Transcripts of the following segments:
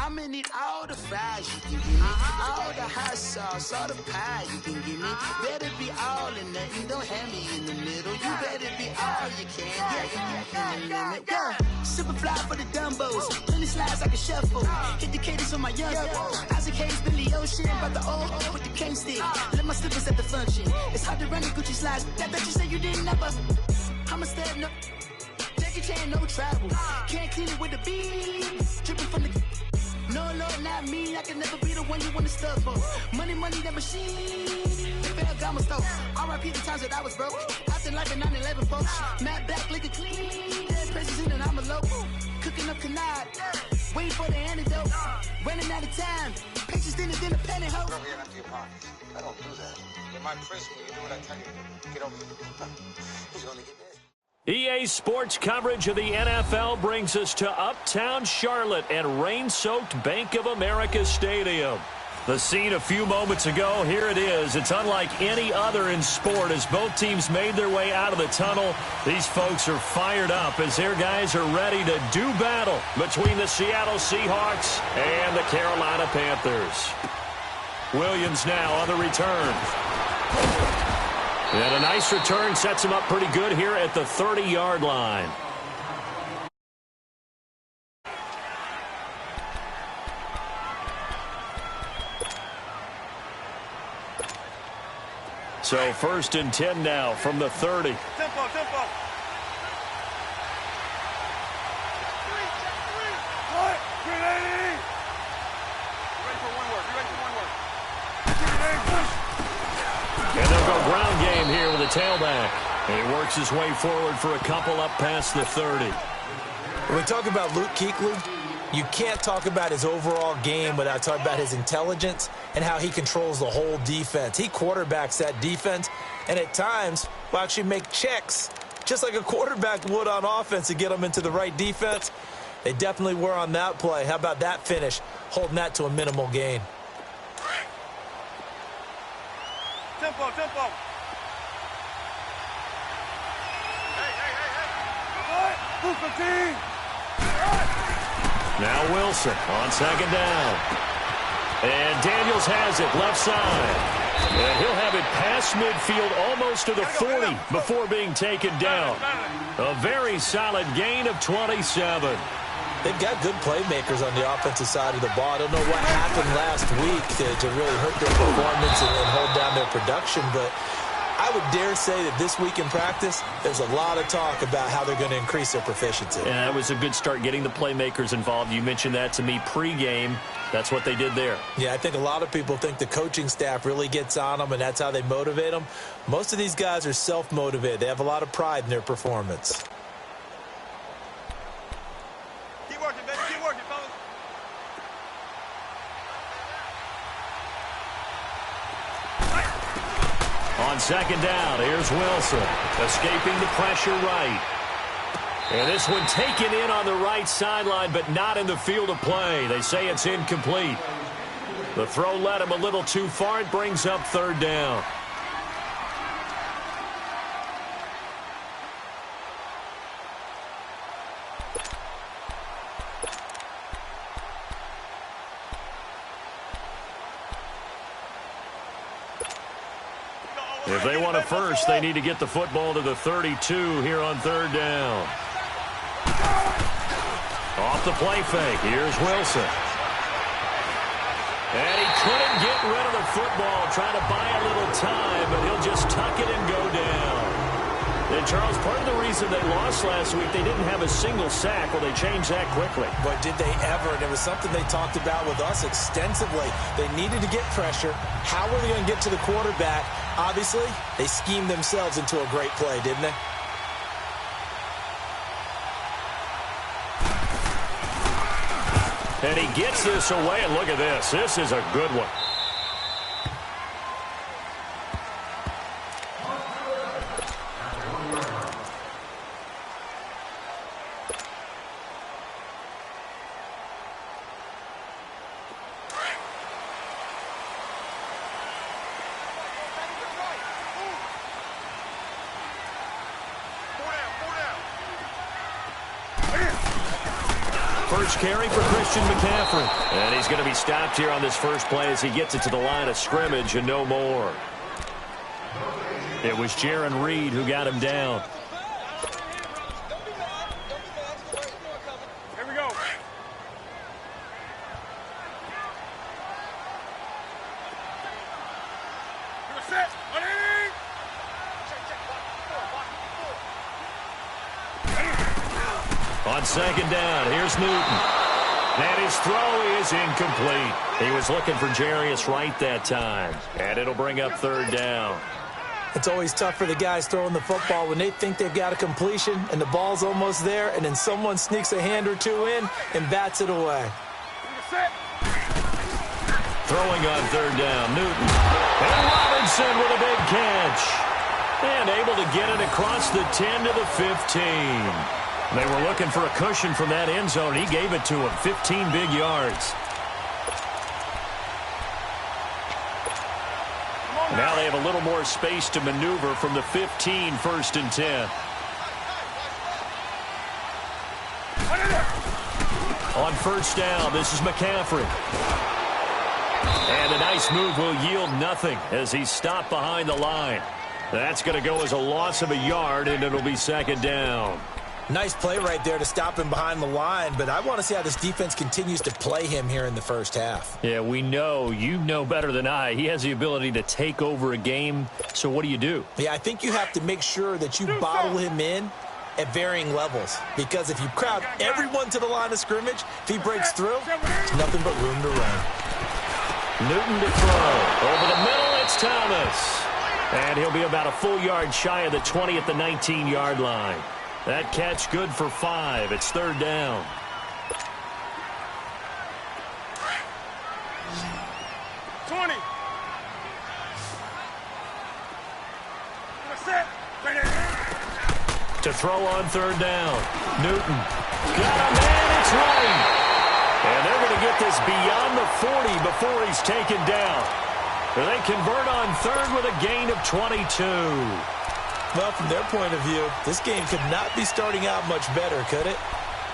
I'ma need all the fries you can give me, all the hot sauce, all the pie you can give me. Better be all in nothing, don't have me in the middle. You better be all you can, yeah. Super fly for the Dumbos, plenty slides like a shuffle. Hit the cadence on my young Isaac Hayes, Billy Ocean, about the old with the cane stick. Let my slippers at the function. It's hard to run the Gucci slides. That bet you say you didn't never. I'm a step no. Jackie Chan, no travel. Can't clean it with the beat. Dripping from the. No, Lord, not me. I can never be the one you want to stuff for. Money, that machine. Fell Gamma store. RIP the times that I was broke. After life in 9/11, folks. Matte black, liquor clean. Dead president and I'm a local. Cooking up canard. Waiting for the antidote. Running out of time. Pictures thinner than a penny hoe. Over here, empty your pockets. I don't do that. In my prison, you do what I tell you. Get over here. He's going to get there. EA Sports coverage of the NFL brings us to Uptown Charlotte and rain-soaked Bank of America Stadium. The scene a few moments ago, here it is. It's unlike any other in sport as both teams made their way out of the tunnel. These folks are fired up as their guys are ready to do battle between the Seattle Seahawks and the Carolina Panthers. Williams now on the return. And a nice return sets him up pretty good here at the 30-yard line. So 1st and 10 now from the 30. Tempo. What? 380. Ready for one word. And they'll go ground game here with a tailback. And he works his way forward for a couple up past the 30. When we talk about Luke Kuechly, you can't talk about his overall game without talking about his intelligence and how he controls the whole defense. He quarterbacks that defense, and at times will actually make checks, just like a quarterback would on offense to get them into the right defense. They definitely were on that play. How about that finish, holding that to a minimal gain? Tempo. Hey. Who's the team? Now Wilson on 2nd down. And Daniels has it left side. And he'll have it past midfield almost to the 40 before being taken down. A very solid gain of 27. They've got good playmakers on the offensive side of the ball. I don't know what happened last week to really hurt their performance and hold down their production, but I would dare say that this week in practice, there's a lot of talk about how they're going to increase their proficiency. And that was a good start getting the playmakers involved. You mentioned that to me pregame. That's what they did there. Yeah, I think a lot of people think the coaching staff really gets on them, and that's how they motivate them. Most of these guys are self-motivated. They have a lot of pride in their performance. Keep working, baby. Keep working, fellas. On 2nd down, here's Wilson, escaping the pressure right. And this one taken in on the right sideline, but not in the field of play. They say it's incomplete. The throw led him a little too far. It brings up 3rd down. If they want a first, they need to get the football to the 32 here on 3rd down. Off the play fake. Here's Wilson. And he couldn't get rid of the football, trying to buy a little time, but he'll just tuck it and go down. And, Charles, part of the reason they lost last week, they didn't have a single sack. Well, they changed that quickly. But did they ever? And it was something they talked about with us extensively. They needed to get pressure. How were they going to get to the quarterback? Obviously, they schemed themselves into a great play, didn't they? And he gets this away, and look at this. This is a good one. first carry for Christian McCaffrey. And he's going to be stopped here on this first play as he gets it to the line of scrimmage and no more. It was Jaron Reed who got him down. Here we go. You're set. On second down, here's Newton. And his throw is incomplete. He was looking for Jarius Wright that time. And it'll bring up third down. It's always tough for the guys throwing the football when they think they've got a completion and the ball's almost there, and then someone sneaks a hand or two in and bats it away. Throwing on third down, Newton. And Robinson with a big catch. And able to get it across the 10 to the 15. They were looking for a cushion from that end zone. He gave it to him. 15 big yards. Now they have a little more space to maneuver from the 15, 1st and 10. On first down, this is McCaffrey. And a nice move will yield nothing as he's stopped behind the line. That's going to go as a loss of a yard, and it'll be second down. Nice play right there to stop him behind the line, but I want to see how this defense continues to play him here in the first half. Yeah, we know. You know better than I. He has the ability to take over a game, so what do you do? Yeah, I think you have to make sure that you bottle him in at varying levels, because if you crowd everyone to the line of scrimmage, if he breaks through, there's nothing but room to run. Newton to throw. Over the middle, it's Thomas. And he'll be about a full yard shy of the 20 at the 19-yard line. That catch good for 5. It's third down. To throw on third down. Newton. Got a man, it's right. And they're going to get this beyond the 40 before he's taken down. They convert on third with a gain of 22. Well, from their point of view, this game could not be starting out much better, could it?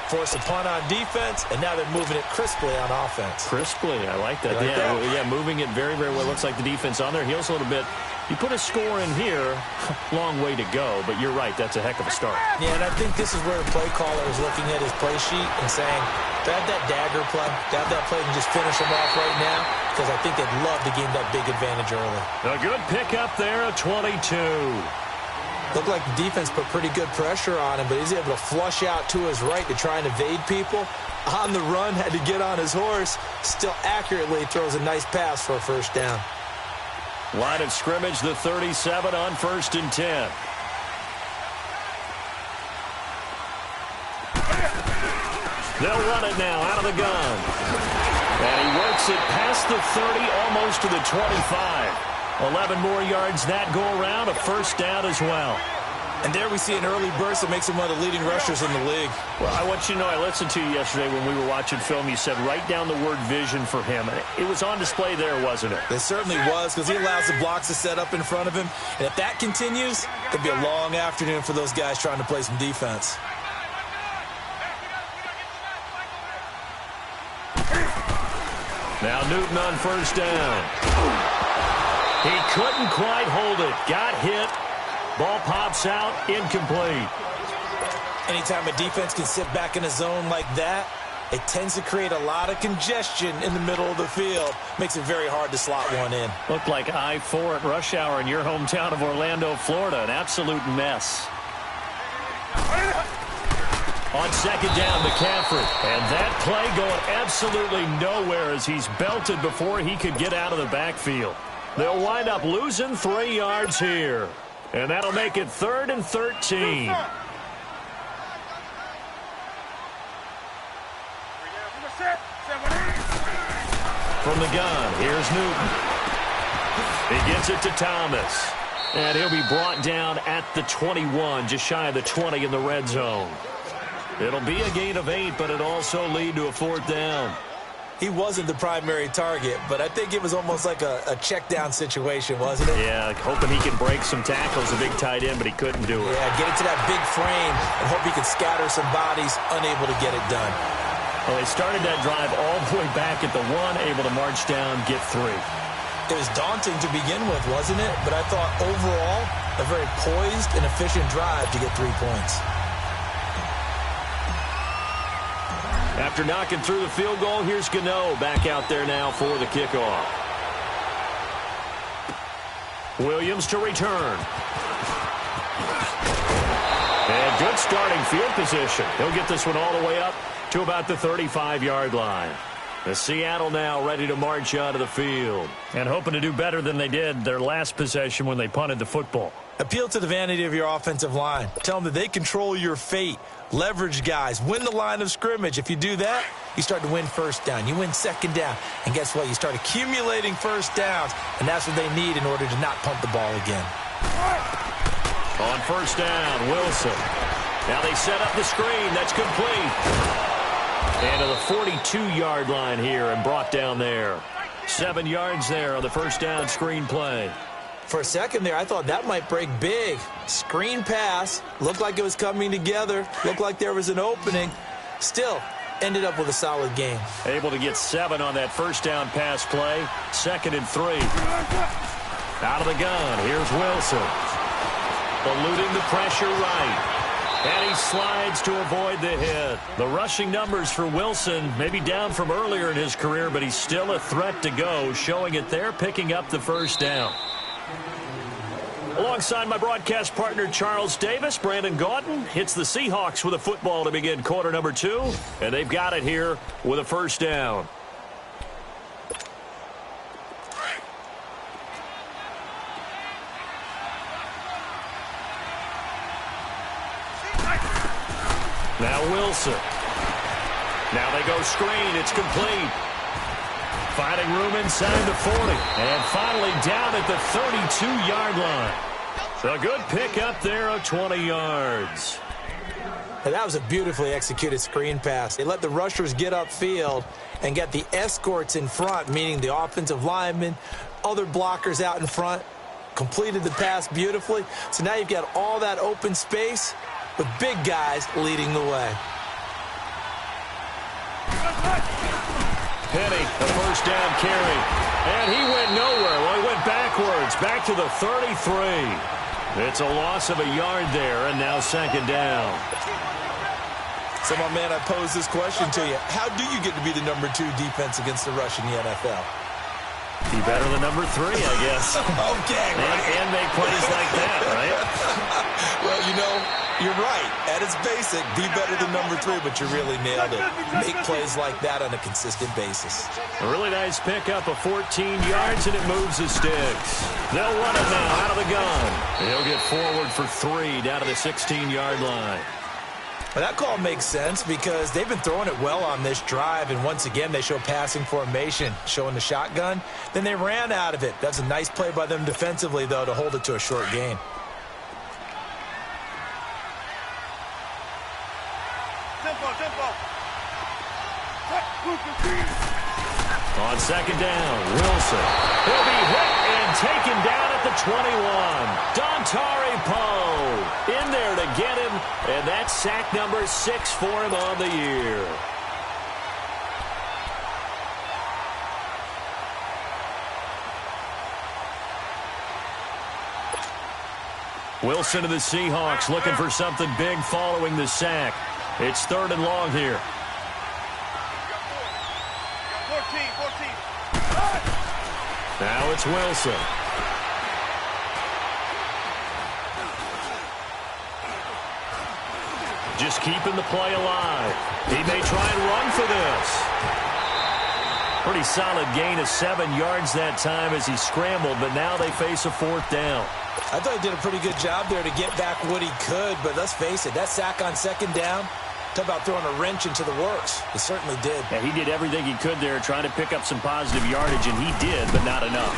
Force a punt on defense, and now they're moving it crisply on offense. Crisply, I like that. Yeah, moving it very, very well. Looks like the defense on their heels a little bit. You put a score in here, long way to go, but you're right, that's a heck of a start. Yeah, and I think this is where the play caller is looking at his play sheet and saying, grab that dagger play, grab that play and just finish them off right now, because I think they'd love to gain that big advantage early. A good pickup there, a 22. Looked like the defense put pretty good pressure on him, but he's able to flush out to his right to try and evade people. On the run, had to get on his horse. Still accurately throws a nice pass for a first down. Line of scrimmage, the 37 on 1st and 10. They'll run it now out of the gun. And he works it past the 30, almost to the 25. 11 more yards that go around, a first down as well. And there we see an early burst that makes him one of the leading rushers in the league. Well, I want you to know, I listened to you yesterday when we were watching film. You said write down the word vision for him. It was on display there, wasn't it? It certainly was, because he allows the blocks to set up in front of him. And if that continues, it could be a long afternoon for those guys trying to play some defense. Now Newton on first down. He couldn't quite hold it. Got hit. Ball pops out. Incomplete. Anytime a defense can sit back in a zone like that, it tends to create a lot of congestion in the middle of the field. Makes it very hard to slot one in. Looked like I-4 at rush hour in your hometown of Orlando, Florida. An absolute mess. On second down, McCaffrey. And that play going absolutely nowhere as he's belted before he could get out of the backfield. They'll wind up losing 3 yards here. And that'll make it 3rd and 13. From the gun, here's Newton. He gets it to Thomas. And he'll be brought down at the 21, just shy of the 20 in the red zone. It'll be a gain of 8, but it'll also lead to a 4th down. He wasn't the primary target, but I think it was almost like a check down situation, wasn't it? Yeah, hoping he can break some tackles, a big tight end, but he couldn't do it. Yeah, get it to that big frame and hope he can scatter some bodies, unable to get it done. Well, they started that drive all the way back at the 1, able to march down, get 3. It was daunting to begin with, wasn't it? But I thought overall, a very poised and efficient drive to get 3 points. After knocking through the field goal, here's Gano back out there now for the kickoff. Williams to return. And good starting field position. He'll get this one all the way up to about the 35-yard line. The Seattle now ready to march out of the field and hoping to do better than they did their last possession when they punted the football. Appeal to the vanity of your offensive line. Tell them that they control your fate. Leverage guys. Win the line of scrimmage. If you do that, you start to win first down. You win second down. And guess what? You start accumulating first downs. And that's what they need in order to not punt the ball again. On first down, Wilson. Now they set up the screen. That's complete. And to the 42-yard line here and brought down there. 7 yards there on the first down screen play. For a second there, I thought that might break big. Screen pass. Looked like it was coming together. Looked like there was an opening. Still, ended up with a solid game. Able to get 7 on that first down pass play. 2nd and 3. Out of the gun. Here's Wilson. Eluding the pressure right. And he slides to avoid the hit. The rushing numbers for Wilson maybe down from earlier in his career, but he's still a threat to go, showing it there, picking up the first down. Alongside my broadcast partner, Charles Davis, Brandon Gaudin hits the Seahawks with a football to begin quarter number 2, and they've got it here with a first down. Now Wilson. Now they go screen. It's complete. Finding room inside the 40. And finally down at the 32-yard line. So a good pick up there of 20 yards. And that was a beautifully executed screen pass. They let the rushers get upfield and get the escorts in front, meaning the offensive linemen, other blockers out in front, completed the pass beautifully. So now you've got all that open space with big guys leading the way. Penny, the first down carry. And he went nowhere. Well, he went backwards, back to the 33. It's a loss of a yard there, and now 2nd down. So, my man, I pose this question to you. How do you get to be the number 2 defense against the rush in the NFL? Be better than number 3, I guess. Okay, right. And make plays like that, right? Well, you know, you're right. At its basic, be better than number 3, but you really nailed it. Make plays like that on a consistent basis. A really nice pickup of 14 yards, and it moves the sticks. They'll run it now out of the gun. He'll get forward for 3 down to the 16-yard line. Well, that call makes sense because they've been throwing it well on this drive, and once again, they show passing formation, showing the shotgun. Then they ran out of it. That's a nice play by them defensively, though, to hold it to a short gain. On 2nd down, Wilson. He'll be hit and taken down at the 21. Dontari Poe in there to get him, and that's sack number 6 for him on the year. Wilson to the Seahawks looking for something big following the sack. It's 3rd and long here. 14. Now it's Wilson. Just keeping the play alive. He may try and run for this. Pretty solid gain of 7 yards that time as he scrambled, but now they face a 4th down. I thought he did a pretty good job there to get back what he could, but let's face it, that sack on 2nd down, talk about throwing a wrench into the works. It certainly did. Yeah, he did everything he could there trying to pick up some positive yardage, and he did, but not enough.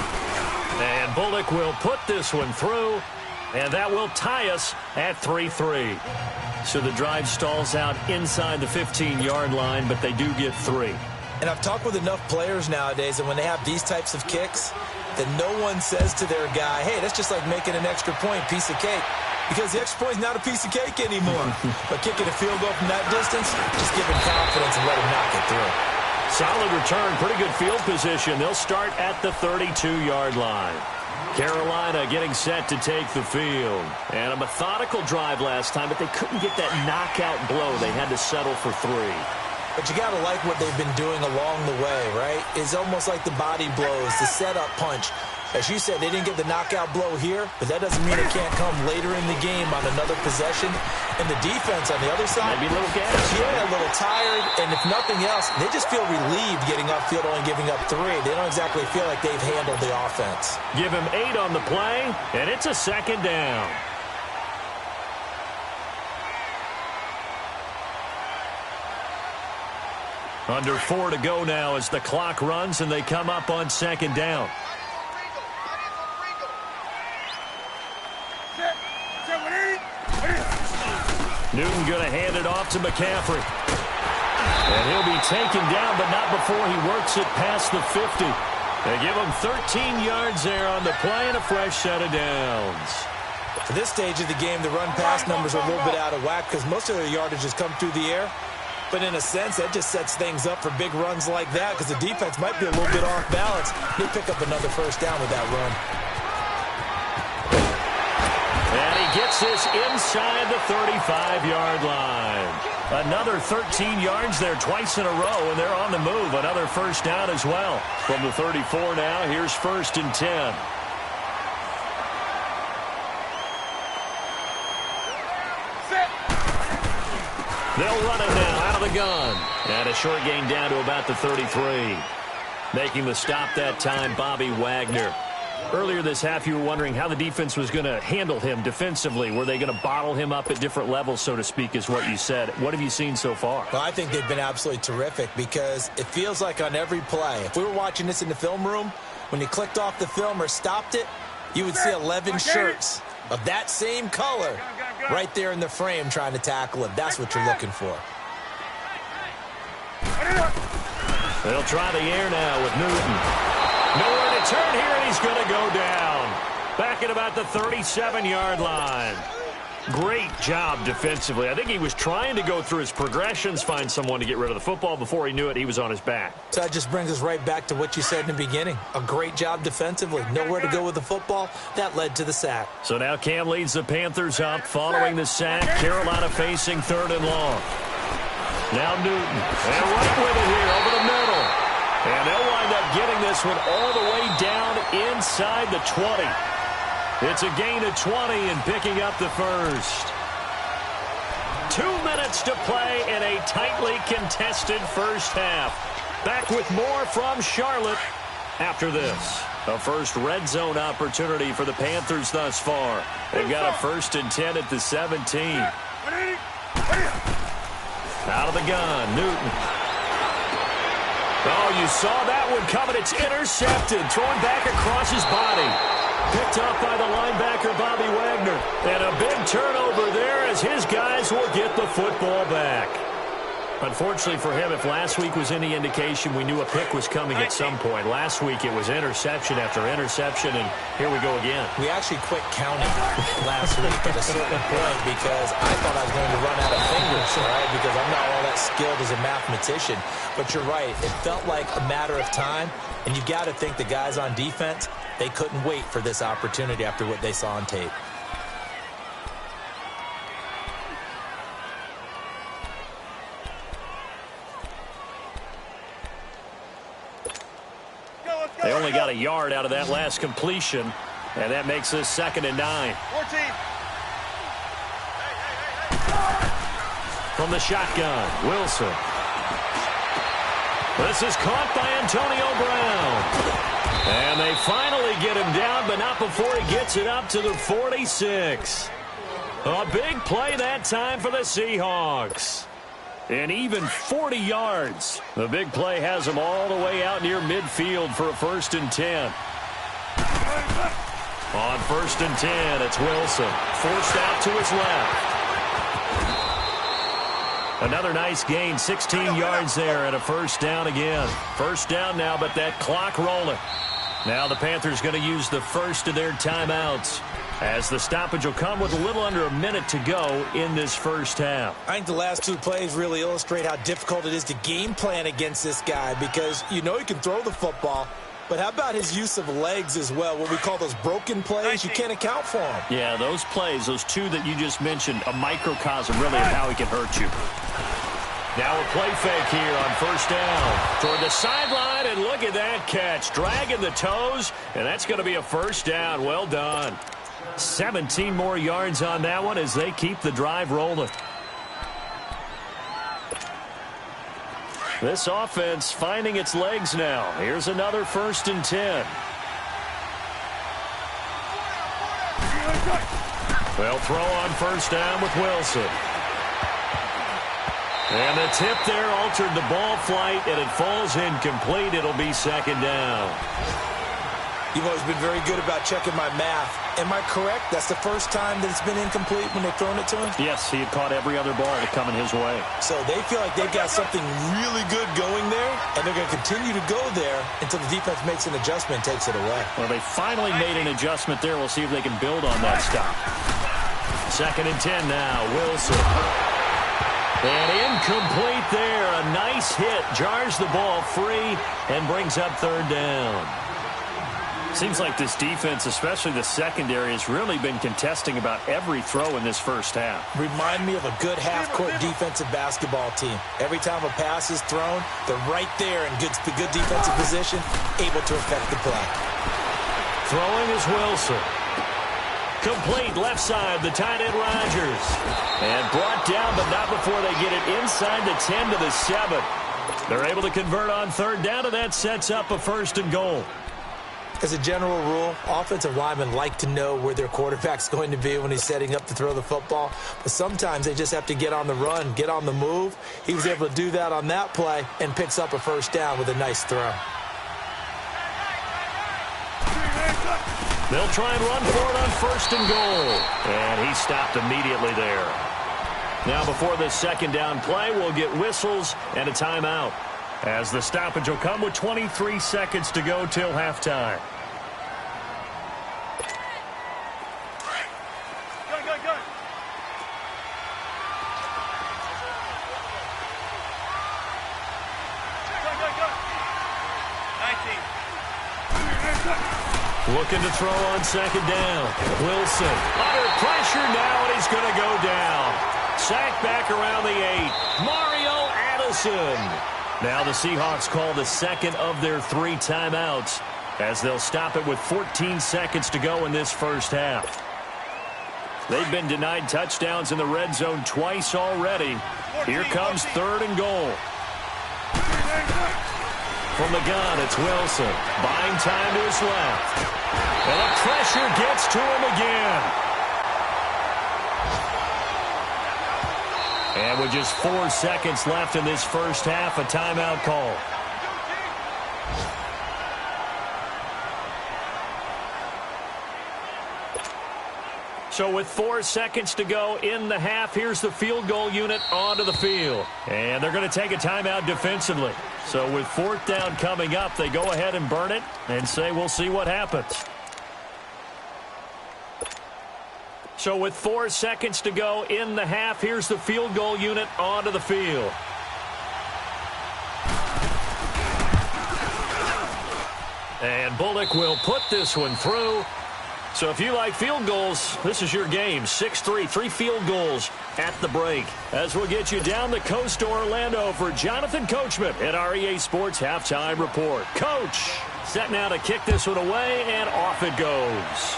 And Bullock will put this one through, and that will tie us at 3-3. So the drive stalls out inside the 15-yard line, but they do get 3. And I've talked with enough players nowadays, and when they have these types of kicks, that no one says to their guy, hey, that's just like making an extra point, piece of cake. because the extra point is not a piece of cake anymore. But kicking a field goal from that distance, just give him confidence and let him knock it through. Solid return, pretty good field position. They'll start at the 32-yard line. Carolina getting set to take the field. And a methodical drive last time, but they couldn't get that knockout blow. They had to settle for 3. But you got to like what they've been doing along the way, right? It's almost like the body blows, the setup punch. As you said, they didn't get the knockout blow here, but that doesn't mean it can't come later in the game on another possession. And the defense on the other side, maybe a little gassed. Yeah, a little tired. And if nothing else, they just feel relieved getting upfield, only giving up 3. They don't exactly feel like they've handled the offense. Give him 8 on the play, and it's a second down. Under 4 to go now as the clock runs, and they come up on second down. Newton going to hand it off to McCaffrey. And he'll be taken down, but not before he works it past the 50. They give him 13 yards there on the play and a fresh set of downs. For this stage of the game, the run-pass numbers are a little bit out of whack because most of their yardage has come through the air. But in a sense, that just sets things up for big runs like that because the defense might be a little bit off balance. They pick up another first down with that run. And he gets this inside the 35-yard line. Another 13 yards there twice in a row, and they're on the move. Another first down as well. From the 34 now, here's 1st and 10. They'll run it now out of the gun. And a short gain down to about the 33. Making the stop that time, Bobby Wagner. Earlier this half, you were wondering how the defense was going to handle him defensively. Were they going to bottle him up at different levels, so to speak, is what you said. What have you seen so far? Well, I think they've been absolutely terrific because it feels like on every play, if we were watching this in the film room, when you clicked off the film or stopped it, you would see 11 shirts of that same color right there in the frame trying to tackle him. That's what you're looking for. They'll try the air now with Newton. Nowhere to turn here, and he's going to go down. Back at about the 37-yard line. Great job defensively. I think he was trying to go through his progressions, find someone to get rid of the football. Before he knew it, he was on his back. So that just brings us right back to what you said in the beginning. A great job defensively. Nowhere to go with the football. That led to the sack. So now Cam leads the Panthers up following the sack. Carolina facing 3rd and long. Now Newton. And right with it here over the middle. And they'll wind up getting this one all the way down inside the 20. It's a gain of 20 and picking up the first. 2 minutes to play in a tightly contested first half. Back with more from Charlotte after this. A first red zone opportunity for the Panthers thus far. They've got a 1st and 10 at the 17. Out of the gun, Newton. Oh, you saw that one coming. It's intercepted. Thrown back across his body. Picked up by the linebacker, Bobby Wagner. And a big turnover there as his guys will get the football back. Unfortunately for him, if last week was any indication, we knew a pick was coming at some point. Last week it was interception after interception, and here we go again. We actually quit counting last week at a certain point because I thought I was going to run out of fingers, all right, because I'm not all that skilled as a mathematician. But you're right. It felt like a matter of time, and you've got to think the guys on defense, they couldn't wait for this opportunity after what they saw on tape. They only got a yard out of that last completion, and that makes this 2nd and 9. 14. From the shotgun, Wilson. This is caught by Antonio Brown. And they finally get him down, but not before he gets it up to the 46. A big play that time for the Seahawks. And even 40 yards. The big play has them all the way out near midfield for a 1st and 10. On 1st and 10, it's Wilson. Forced out to his left. Another nice gain, 16 yards there and a 1st down again. 1st down now, but that clock rolling. Now the Panthers going to use the first of their timeouts. as the stoppage will come with a little under a minute to go in this first half. I think the last two plays really illustrate how difficult it is to game plan against this guy, because you know he can throw the football, but how about his use of legs as well? What we call those broken plays, you can't account for them. Yeah, those plays, those two that you just mentioned, a microcosm really of how he can hurt you. Now a play fake here on first down toward the sideline, and look at that catch. Dragging the toes, and that's going to be a first down. Well done. 17 more yards on that one as they keep the drive rolling. This offense finding its legs now. Here's another 1st and 10. They'll throw on first down with Wilson. And the tip there altered the ball flight, and it falls incomplete. It'll be 2nd down. You've always been very good about checking my math. Am I correct? That's the first time that it's been incomplete when they've thrown it to him? Yes, he had caught every other ball coming his way. So they feel like they've got something really good going there, and they're going to continue to go there until the defense makes an adjustment and takes it away. Well, they finally made an adjustment there. We'll see if they can build on that stop. 2nd and 10 now. Wilson. And incomplete there. A nice hit. Jars the ball free and brings up 3rd down. Seems like this defense, especially the secondary, has really been contesting about every throw in this first half. Remind me of a good half-court defensive basketball team. Every time a pass is thrown, they're right there in good defensive position, able to affect the play. Throwing is Wilson. Complete left side, the tight end Rodgers. And brought down, but not before they get it inside the 10 to the 7. They're able to convert on 3rd down, and that sets up a 1st and goal. As a general rule, offensive linemen like to know where their quarterback's going to be when he's setting up to throw the football. But sometimes they just have to get on the run, get on the move. He was able to do that on that play and picks up a 1st down with a nice throw. They'll try and run for it on 1st and goal. And he stopped immediately there. Now before this 2nd down play, we'll get whistles and a timeout, as the stoppage will come with 23 seconds to go till halftime. Go. Looking to throw on 2nd down. Wilson under pressure now, and he's going to go down. Sacked back around the 8. Mario Addison. Now the Seahawks call the 2nd of their 3 timeouts, as they'll stop it with 14 seconds to go in this first half. They've been denied touchdowns in the red zone twice already. Here comes 3rd and goal. From the gun, it's Wilson. Buying time to his left. And the pressure gets to him again. And with just 4 seconds left in this first half, a timeout call. So with 4 seconds to go in the half, here's the field goal unit onto the field. And they're going to take a timeout defensively. So with 4th down coming up, they go ahead and burn it and say we'll see what happens. So with 4 seconds to go in the half, here's the field goal unit onto the field. And Bullock will put this one through. So if you like field goals, this is your game. 6-3, 3 field goals at the break. As we'll get you down the coast to Orlando for Jonathan Coachman at our EA Sports Halftime Report. Coach, set now to kick this one away, and off it goes.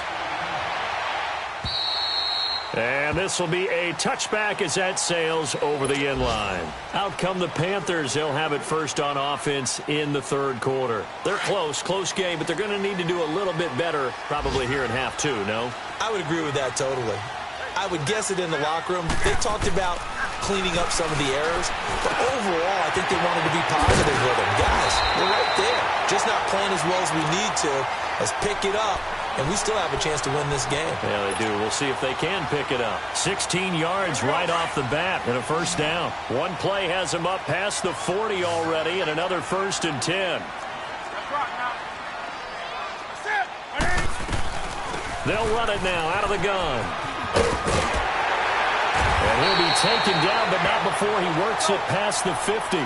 And this will be a touchback as that sails over the end line. Out come the Panthers. They'll have it first on offense in the 3rd quarter. They're close game, but they're going to need to do a little bit better probably here in half 2, no? I would agree with that totally. I would guess it in the locker room. They talked about cleaning up some of the errors, but overall, I think they wanted to be positive with them. Guys, we're right there. Just not playing as well as we need to. Let's pick it up, and we still have a chance to win this game. Yeah, they do. We'll see if they can pick it up. 16 yards right off the bat and a 1st down. One play has them up past the 40 already, and another 1st and 10. They'll run it now out of the gun. And he'll be taken down, but not before he works it past the 50.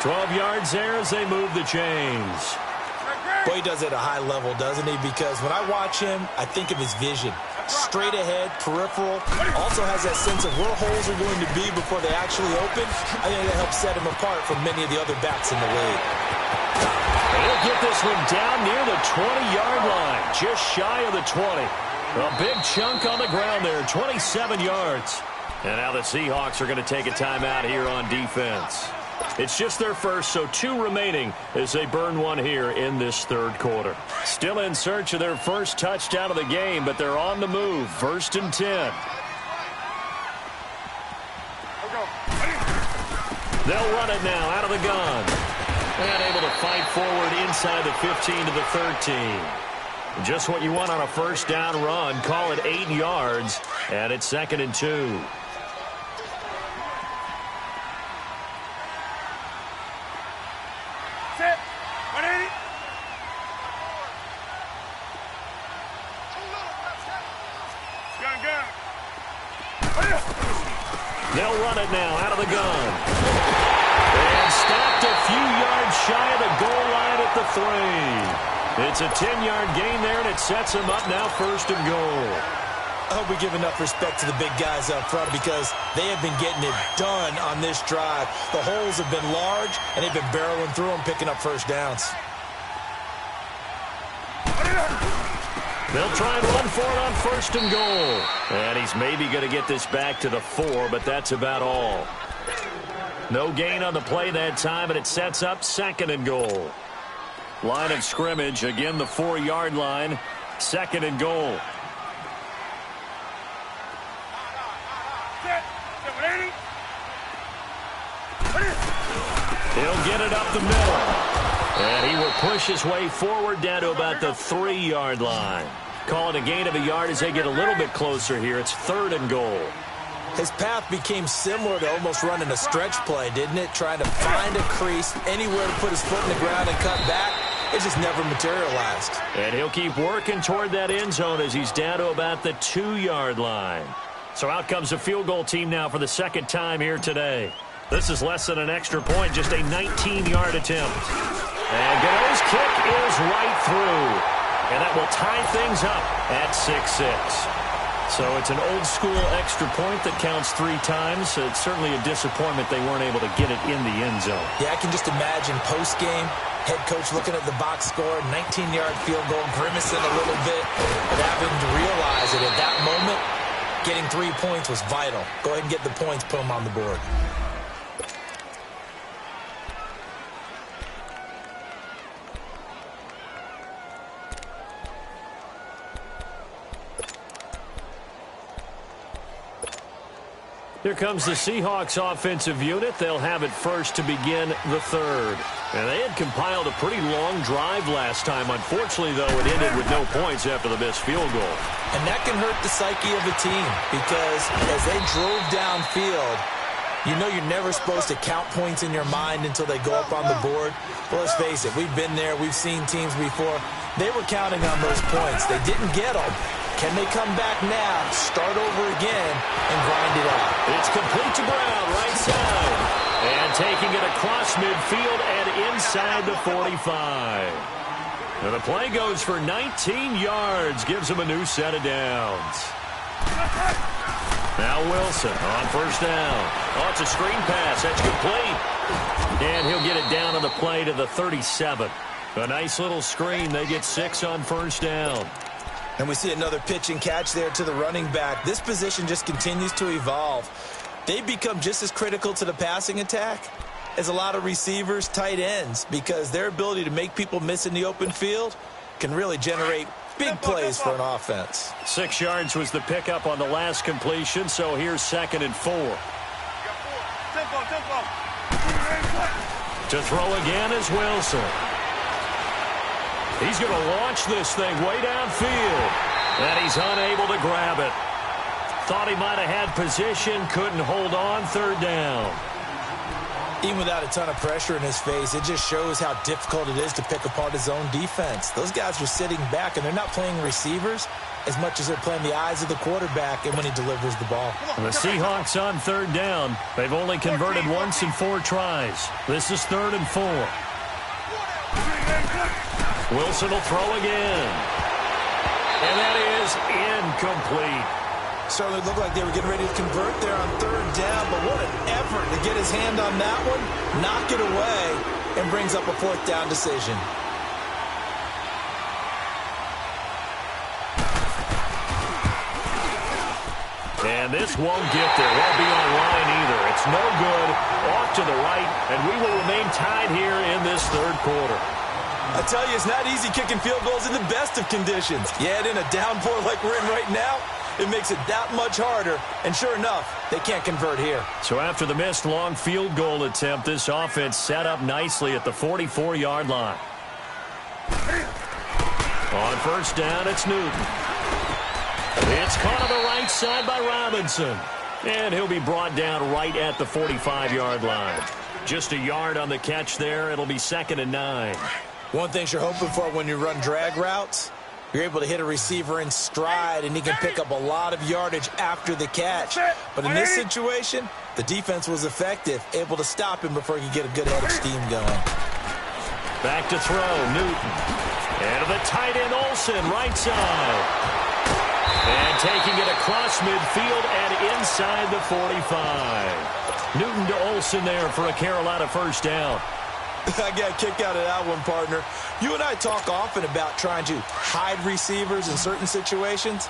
12 yards there as they move the chains. Boy, he does it at a high level, doesn't he? Because when I watch him, I think of his vision. Straight ahead, peripheral. Also has that sense of where holes are going to be before they actually open. I think that helps set him apart from many of the other backs in the league. He'll get this one down near the 20-yard line, just shy of the 20. A big chunk on the ground there, 27 yards. And now the Seahawks are going to take a timeout here on defense. It's just their first, so 2 remaining as they burn one here in this third quarter. Still in search of their first touchdown of the game, but they're on the move. 1st and 10. They'll run it now out of the gun. And able to fight forward inside the 15 to the 13. Just what you want on a first down run. Call it 8 yards, and it's 2nd and 2. Set. 180. Gun. They'll run it now out of the gun. And stopped a few yards shy of the goal line at the 3. It's a 10-yard gain there, and it sets them up now 1st and goal. I hope we give enough respect to the big guys up front because they have been getting it done on this drive. The holes have been large, and they've been barreling through them, picking up first downs. They'll try and run for it on 1st and goal. And he's maybe going to get this back to the 4, but that's about all. No gain on the play that time, and it sets up 2nd and goal. Line of scrimmage, again the 4-yard line, 2nd and goal. He'll get it up the middle. And he will push his way forward down to about the 3-yard line. Call it a gain of a yard as they get a little bit closer here. It's 3rd and goal. His path became similar to almost running a stretch play, didn't it? Trying to find a crease, anywhere to put his foot in the ground and cut back. It just never materialized. And he'll keep working toward that end zone as he's down to about the 2-yard line. So out comes the field goal team now for the 2nd time here today. This is less than an extra point, just a 19-yard attempt. And Gano's kick is right through. And that will tie things up at 6-6. So it's an old-school extra point that counts 3 times. So it's certainly a disappointment they weren't able to get it in the end zone. Yeah, I can just imagine post-game, head coach looking at the box score, 19-yard field goal, grimacing a little bit, and having to realize that at that moment, getting 3 points was vital. Go ahead and get the points, put them on the board. Here comes the Seahawks offensive unit. They'll have it first to begin the 3rd. And they had compiled a pretty long drive last time. Unfortunately, though, it ended with no points after the missed field goal. And that can hurt the psyche of a team because as they drove downfield, you know you're never supposed to count points in your mind until they go up on the board. Well, let's face it, we've been there. We've seen teams before. They were counting on those points. They didn't get them. Can they come back now, start over again, and grind it out? It's complete to Brown, right side. And taking it across midfield and inside the 45. And the play goes for 19 yards, gives him a new set of downs. Now Wilson on 1st down. Oh, it's a screen pass. That's complete. And he'll get it down on the play to the 37. A nice little screen. They get 6 on 1st down. And we see another pitch and catch there to the running back. This position just continues to evolve. They've become just as critical to the passing attack as a lot of receivers, tight ends, because their ability to make people miss in the open field can really generate big plays for an offense. 6 yards was the pickup on the last completion, so here's 2nd and 4. To throw again is Wilson. He's going to launch this thing way downfield. And he's unable to grab it. Thought he might have had position, couldn't hold on, 3rd down. Even without a ton of pressure in his face, it just shows how difficult it is to pick apart his own defense. Those guys are sitting back, and they're not playing receivers as much as they're playing the eyes of the quarterback and when he delivers the ball. The Seahawks on third down. They've only converted once in 4 tries. This is 3rd and 4. Wilson will throw again. And that is incomplete. Certainly looked like they were getting ready to convert there on 3rd down, but what an effort to get his hand on that one, knock it away, and brings up a 4th down decision. And this won't get there. Won't be on line either. It's no good. Off to the right, and we will remain tied here in this 3rd quarter. I tell you, it's not easy kicking field goals in the best of conditions. Yet in a downpour like we're in right now, it makes it that much harder. And sure enough, they can't convert here. So after the missed long field goal attempt, this offense set up nicely at the 44-yard line. On 1st down, it's Newton. It's caught on the right side by Robinson. And he'll be brought down right at the 45-yard line. Just a yard on the catch there. It'll be 2nd and 9. One thing you're hoping for when you run drag routes, you're able to hit a receiver in stride, and he can pick up a lot of yardage after the catch. But in this situation, the defense was effective, able to stop him before he could get a good head of steam going. Back to throw, Newton. And to the tight end, Olsen, right side. And taking it across midfield and inside the 45. Newton to Olsen there for a Carolina 1st down. I got a kick out of that one, partner. You and I talk often about trying to hide receivers in certain situations,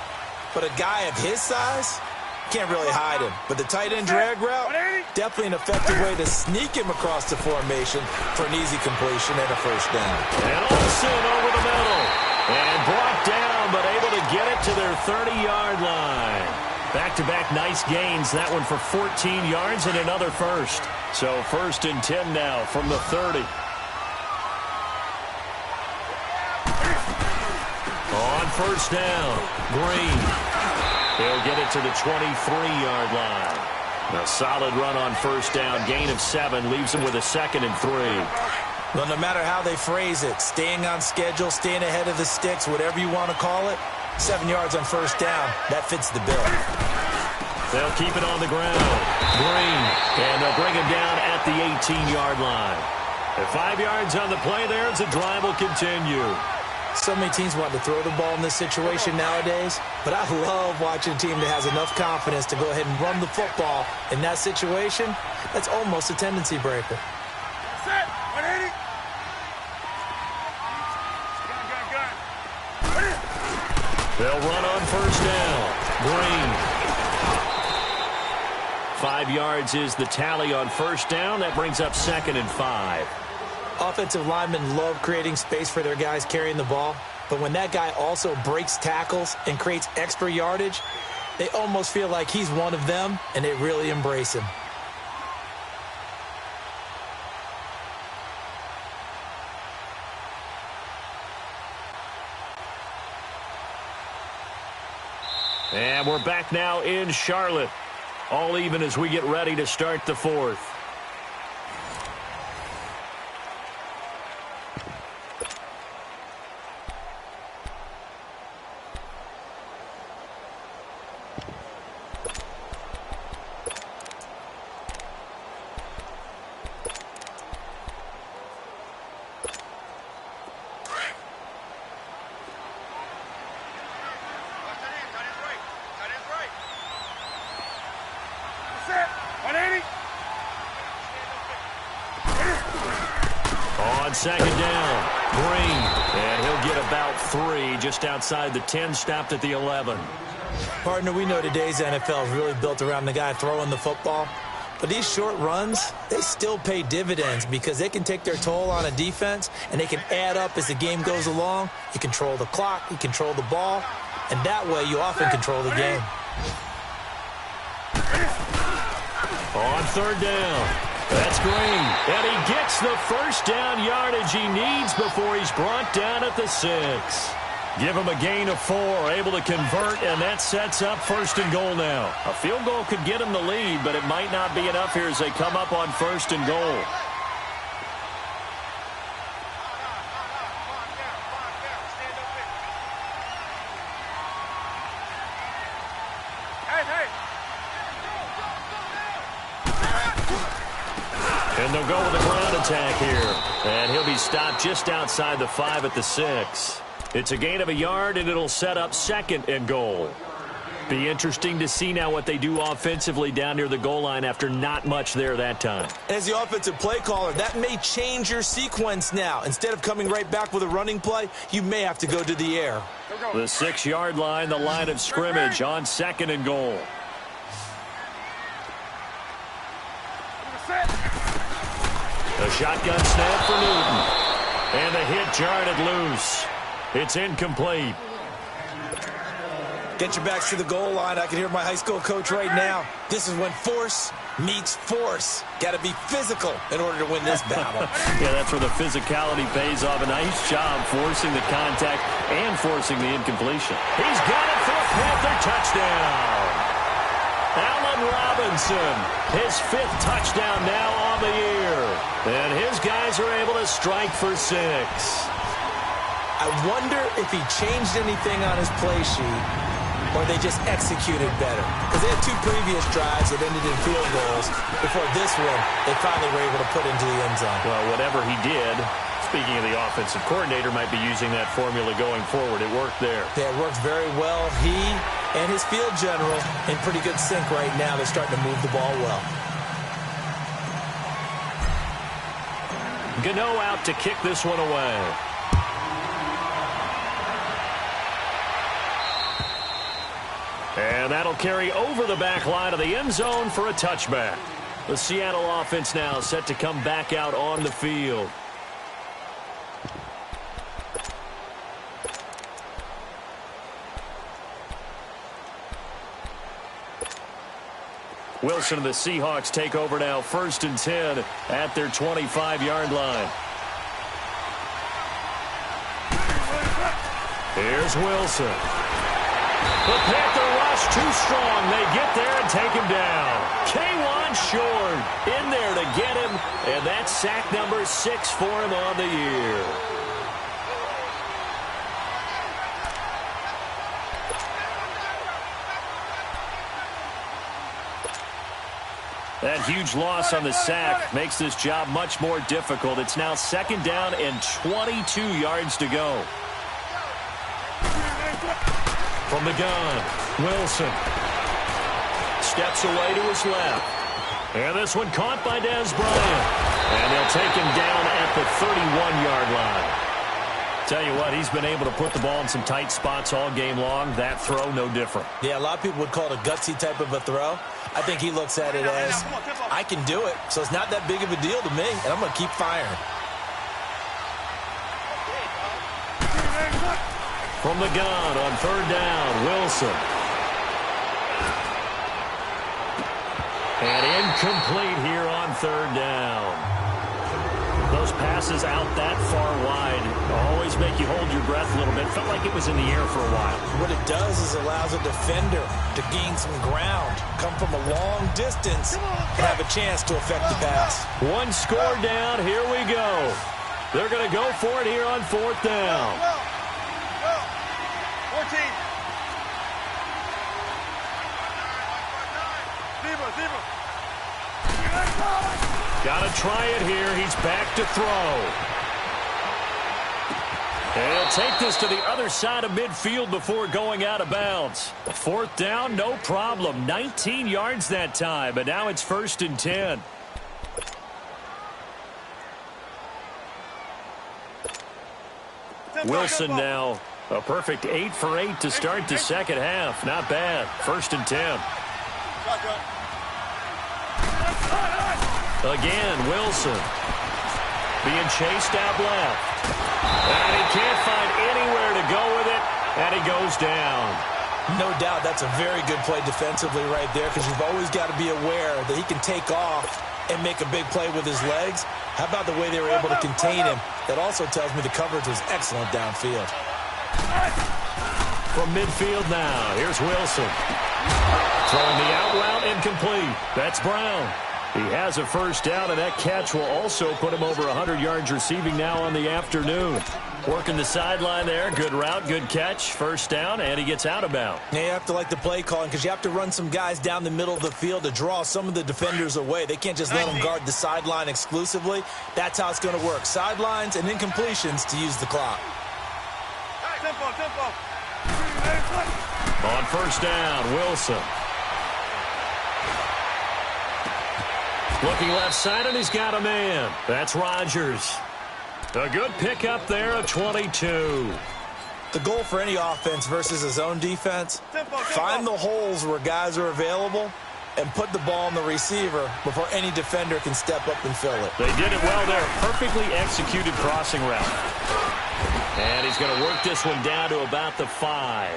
but a guy of his size can't really hide him. But the tight end drag route, definitely an effective way to sneak him across the formation for an easy completion and a 1st down. And Olsen over the middle. And brought down, but able to get it to their 30-yard line. Back-to-back nice gains. That one for 14 yards and another 1st. So 1st and 10 now from the 30. On 1st down, Green. He'll get it to the 23-yard line. A solid run on 1st down. Gain of 7 leaves him with a 2nd and 3. Well, no matter how they phrase it, staying on schedule, staying ahead of the sticks, whatever you want to call it, 7 yards on 1st down, that fits the bill. They'll keep it on the ground. Green, and they'll bring him down at the 18-yard line. At 5 yards on the play there, as the drive will continue. So many teams want to throw the ball in this situation nowadays, but I love watching a team that has enough confidence to go ahead and run the football. In that situation, that's almost a tendency breaker. Set. 180. They'll run on 1st down. Green. 5 yards is the tally on 1st down. That brings up 2nd and 5. Offensive linemen love creating space for their guys carrying the ball, but when that guy also breaks tackles and creates extra yardage, they almost feel like he's one of them, and they really embrace him. And we're back now in Charlotte. All even as we get ready to start the 4th. On 2nd down, Green, and he'll get about 3 just outside the 10, stopped at the 11. Partner, we know today's NFL is really built around the guy throwing the football, but these short runs, they still pay dividends because they can take their toll on a defense, and they can add up as the game goes along. You control the clock, you control the ball, and that way you often control the game. On 3rd down, that's Green, and he gets the 1st down yardage he needs before he's brought down at the 6. Give him a gain of 4, able to convert, and that sets up 1st and goal now. A field goal could get him the lead, but it might not be enough here as they come up on 1st and goal. And they'll go with a ground attack here. And he'll be stopped just outside the 5 at the 6. It's a gain of a yard, and it'll set up 2nd and goal. Be interesting to see now what they do offensively down near the goal line after not much there that time. As the offensive play caller, that may change your sequence now. Instead of coming right back with a running play, you may have to go to the air. The 6-yard line, the line of scrimmage on 2nd and goal. A shotgun snap for Newton. And the hit jarred it loose. It's incomplete. Get your backs to the goal line. I can hear my high school coach right now. This is when force meets force. Got to be physical in order to win this battle. Yeah, that's where the physicality pays off. A nice job forcing the contact and forcing the incompletion. He's got it for a Panther touchdown. Allen Robinson, his 5th touchdown now on the year. And his guys are able to strike for 6. I wonder if he changed anything on his play sheet or they just executed better. Because they had 2 previous drives that ended in field goals. Before this one, they finally were able to put into the end zone. Well, whatever he did, speaking of the offensive coordinator, might be using that formula going forward. It worked there. Yeah, it worked very well. He and his field general in pretty good sync right now. They're starting to move the ball well. Gano out to kick this one away. And that'll carry over the back line of the end zone for a touchback. The Seattle offense now set to come back out on the field. Wilson and the Seahawks take over now, 1st and 10 at their 25-yard line. Here's Wilson. The Panther rush too strong. They get there and take him down. K'Wan Short in there to get him, and that's sack number 6 for him on the year. That huge loss on the sack makes this job much more difficult. It's now 2nd down and 22 yards to go. From the gun, Wilson steps away to his left. And this one caught by Dez Bryant. And they'll take him down at the 31-yard line. Tell you what, he's been able to put the ball in some tight spots all game long. That throw, no different. Yeah, a lot of people would call it a gutsy type of a throw. I think he looks at it as, I can do it, so it's not that big of a deal to me, and I'm going to keep firing. From the gun on 3rd down, Wilson. And incomplete here on 3rd down. Those passes out that far wide always make you hold your breath a little bit. Felt like it was in the air for a while. What it does is allows a defender to gain some ground, come from a long distance, and have a chance to affect the pass. One score down. Here we go. They're going to go for it here on 4th down. 14. Zebra. Got to try it here. He's back to throw. And he'll take this to the other side of midfield before going out of bounds. 4th down, no problem. 19 yards that time, but now it's 1st and 10. Wilson now a perfect 8 for 8 to start the second half. Not bad. 1st and 10. Again, Wilson being chased out left. And he can't find anywhere to go with it, and he goes down. No doubt that's a very good play defensively right there, because you've always got to be aware that he can take off and make a big play with his legs. How about the way they were able to contain him? That also tells me the coverage was excellent downfield. From midfield now, here's Wilson. Throwing the out route, incomplete. That's Brown. He has a first down, and that catch will also put him over 100 yards receiving now on the afternoon. Working the sideline there. Good route, good catch, first down, and he gets out of bounds. Yeah, you have to like the play calling because you have to run some guys down the middle of the field to draw some of the defenders away. They can't just let them guard the sideline exclusively. That's how it's going to work. Sidelines and incompletions to use the clock. Tempo. On first down, Wilson. Looking left side, and he's got a man. That's Rodgers. A good pickup there of 22. The goal for any offense versus his own defense, find the holes where guys are available and put the ball on the receiver before any defender can step up and fill it. They did it well there. Perfectly executed crossing route. And he's going to work this one down to about the 5.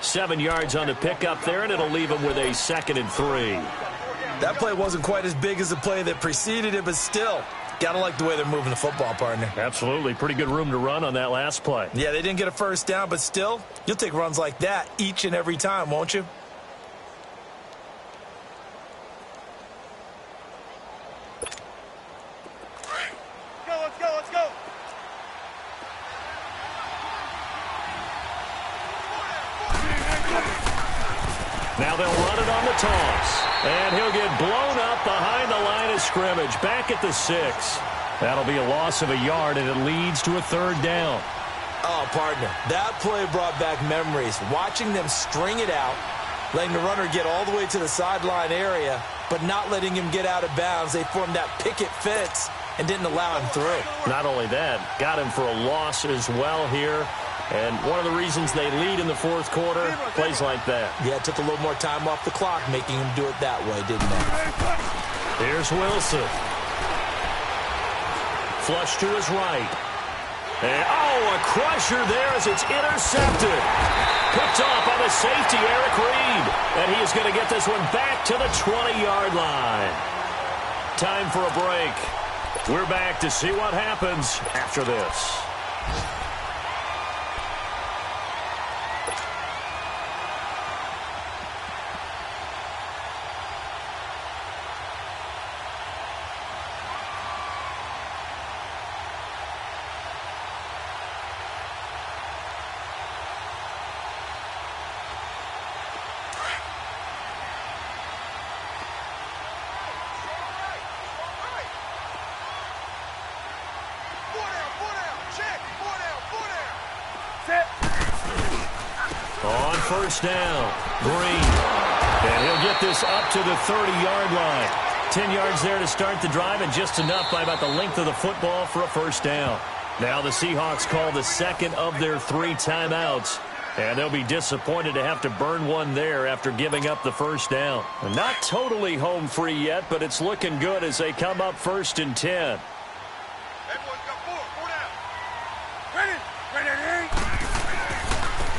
7 yards on the pickup there, and it'll leave him with a 2nd and 3. That play wasn't quite as big as the play that preceded it, but still, got to like the way they're moving the football, partner. Absolutely. Pretty good room to run on that last play. Yeah, they didn't get a first down, but still, you'll take runs like that each and every time, won't you? Let's go. Now they'll run it on the toss. And he'll get blown up behind the line of scrimmage. Back at the 6. That'll be a loss of a yard, and it leads to a 3rd down. Oh, partner, that play brought back memories. Watching them string it out, letting the runner get all the way to the sideline area, but not letting him get out of bounds. They formed that picket fence and didn't allow him through. Not only that, got him for a loss as well here. And one of the reasons they lead in the 4th quarter, plays like that. Yeah, it took a little more time off the clock, making him do it that way, didn't it? Here's Wilson. Flush to his right. And, a crusher there as it's intercepted. Picked off by the safety, Eric Reed. And he is going to get this one back to the 20-yard line. Time for a break. We're back to see what happens after this. On first down, Green. And he'll get this up to the 30-yard line. 10 yards there to start the drive, and just enough by about the length of the football for a first down. Now the Seahawks call the 2nd of their 3 timeouts. And they'll be disappointed to have to burn one there after giving up the first down. Not totally home free yet, but it's looking good as they come up 1st and 10.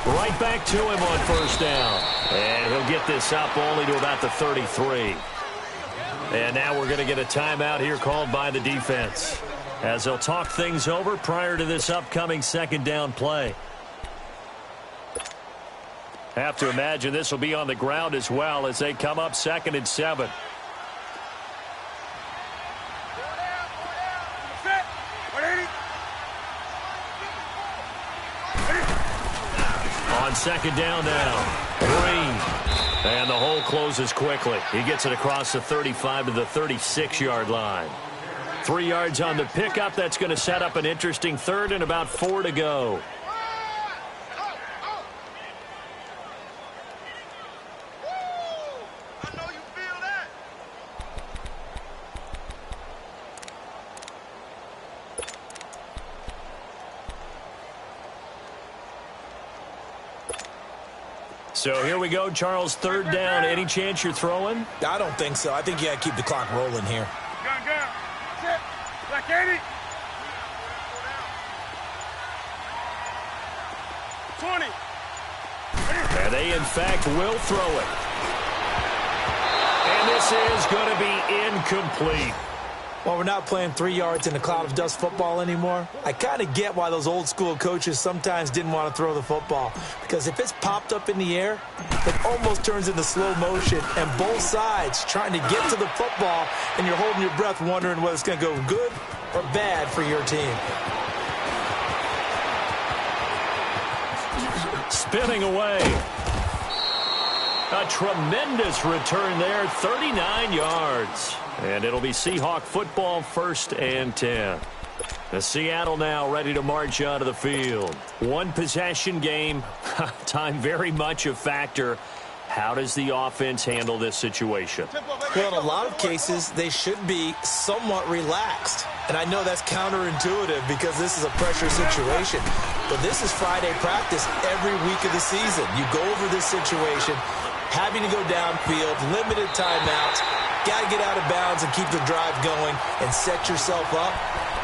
Right back to him on first down. And he'll get this up only to about the 33. And now we're going to get a timeout here called by the defense, as they'll talk things over prior to this upcoming 2nd down play. Have to imagine this will be on the ground as well as they come up 2nd and 7. On 2nd down now, Green. And the hole closes quickly. He gets it across the 35 to the 36-yard line. 3 yards on the pickup. That's going to set up an interesting 3rd and about 4 to go. So here we go, Charles, 3rd down. Any chance you're throwing? I don't think so. I think you got to keep the clock rolling here. Gun. Sit. Black 80. 20. And they, in fact, will throw it. And this is going to be incomplete. While we're not playing 3 yards in a cloud of dust football anymore, I kind of get why those old school coaches sometimes didn't want to throw the football. Because if it's popped up in the air, it almost turns into slow motion, and both sides trying to get to the football, and you're holding your breath wondering whether it's going to go good or bad for your team. Spinning away. A tremendous return there, 39 yards. And it'll be Seahawk football, 1st and 10. The Seattle now ready to march onto the field. One possession game. Time very much a factor. How does the offense handle this situation? Well, in a lot of cases, they should be somewhat relaxed. And I know that's counterintuitive because this is a pressure situation. But this is Friday practice every week of the season. You go over this situation, having to go downfield, limited timeouts, got to get out of bounds and keep the drive going and set yourself up.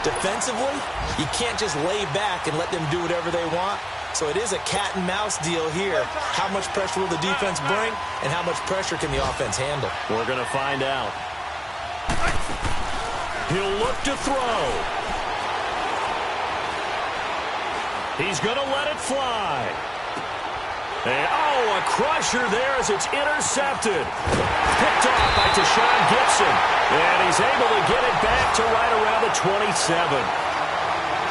Defensively, you can't just lay back and let them do whatever they want. So it is a cat and mouse deal here. How much pressure will the defense bring and how much pressure can the offense handle? We're going to find out. He'll look to throw. He's going to let it fly. And, a crusher there as it's intercepted. Picked off by Deshaun Gibson. And he's able to get it back to right around the 27.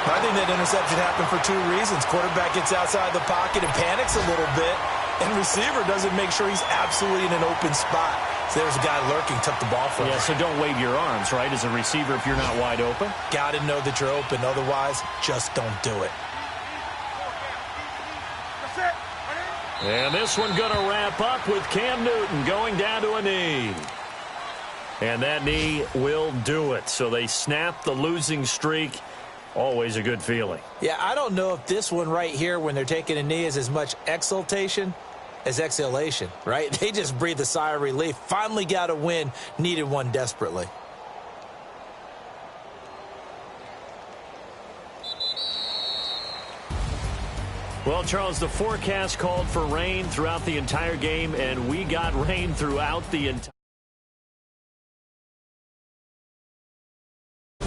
I think that interception happened for 2 reasons. Quarterback gets outside the pocket and panics a little bit, and receiver doesn't make sure he's absolutely in an open spot. So there's a guy lurking, took the ball from him. Yeah, so don't wave your arms, right, as a receiver if you're not wide open? Got to know that you're open. Otherwise, just don't do it. And this one going to wrap up with Cam Newton going down to a knee. And that knee will do it. So they snap the losing streak. Always a good feeling. Yeah, I don't know if this one right here when they're taking a knee is as much exultation as exhalation, right? They just breathe a sigh of relief. Finally got a win, needed one desperately. Well, Charles, the forecast called for rain throughout the entire game, and we got rain throughout the entire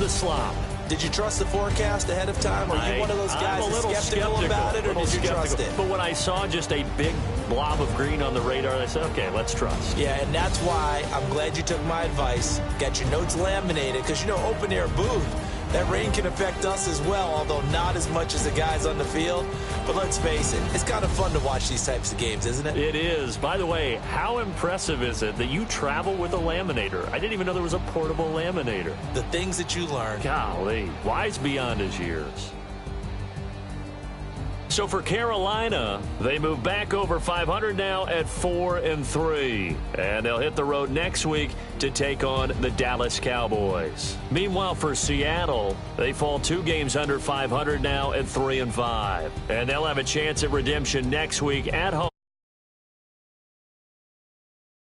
slop. Did you trust the forecast ahead of time? Are you one of those guys that's skeptical about it, or did you trust it? But when I saw just a big blob of green on the radar, I said, okay, let's trust. Yeah, and that's why I'm glad you took my advice. Got your notes laminated, because, open-air booth, that rain can affect us as well, although not as much as the guys on the field. But let's face it, it's kind of fun to watch these types of games, isn't it? It is. By the way, how impressive is it that you travel with a laminator? I didn't even know there was a portable laminator. The things that you learn. Golly, wise beyond his years. So for Carolina, they move back over 500 now at 4-3. And they'll hit the road next week to take on the Dallas Cowboys. Meanwhile, for Seattle, they fall 2 games under 500 now at 3-5. And they'll have a chance at redemption next week at home.